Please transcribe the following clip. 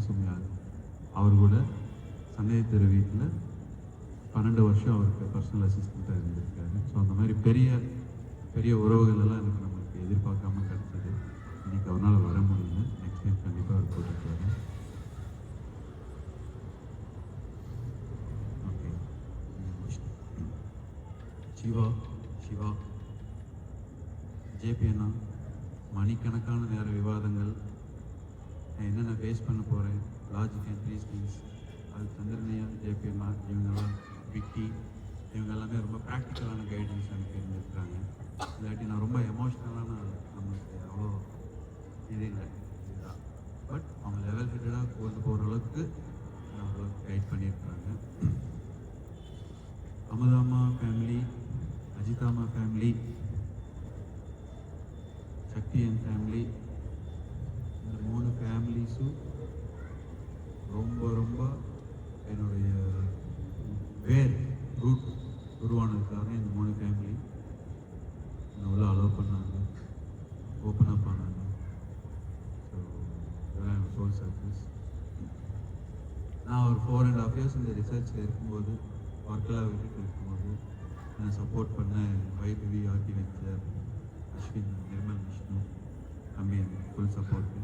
சுமியார் அவர் கூட சன்னதி தெரு வீட்டில் 12 வருஷம் அவருக்கு பர்சனல் அசிஸ்டண்ட்டாக இருந்திருக்காரு. ஸோ அந்த மாதிரி பெரிய பெரிய உறவுகள் எல்லாம் எனக்கு நம்மளுக்கு எதிர்பார்க்காம கிடச்சிது. இன்னைக்கு அவரால் வர முடியல. நெக்ஸ்ட் டைம் கண்டிப்பாக அவர் போட்டுட்டு வரேன். ஓகே, சிவா ஜேபி அண்ணா, மணிக்கணக்கான நேர விவாதங்கள், நான் என்னென்ன ஃபேஸ் பண்ண போகிறேன், லாஜிக் அண்ட் ரீசனிங்ஸ், அது சந்திரனையா, ஜேபி அண்ணா, இவங்கெல்லாம் விக்கி, இவங்க எல்லாமே ரொம்ப ப்ராக்டிக்கலான கைடன்ஸ் எனக்கு இருந்திருக்கிறாங்க. இல்லாட்டி நான் ரொம்ப எமோஷ்னலான நம்மளுக்கு அவ்வளோ இது இல்லை இதுதான். பட் அவங்க லெவல் ஹெட்டடாக கொண்டு போகிற அளவுக்கு அவ்வளோ கைட் பண்ணியிருக்கிறாங்க. அமுதாமா ஃபேமிலி, அஜிதாமா ஃபேமிலி, சக்தி அண்ட் ஃபேமிலி, இந்த 3 ஃபேமிலிஸும் ரொம்ப ரொம்ப என்னுடைய ரூட் உருவானதுக்காக இந்த 3 ஃபேமிலி என்னை உள்ள அலோவ் பண்ணாங்க, ஓப்பன் அப் ஆனாங்க. ஸோ இதெல்லாம் சோல் சர்வீஸ். நான் ஒரு 4.5 இயர்ஸ் இந்த ரிசர்ச்சில் இருக்கும்போது, ஒர்க்கெல்லாம் விட்டுட்டு இருக்கும்போது என்னை சப்போர்ட் பண்ண வைபவி, ஆர்டி வெஞ்சர், அஸ்வின், நிர்மல், விஷ்ணு, தம்பி, ஃபுல் சப்போர்ட்டு.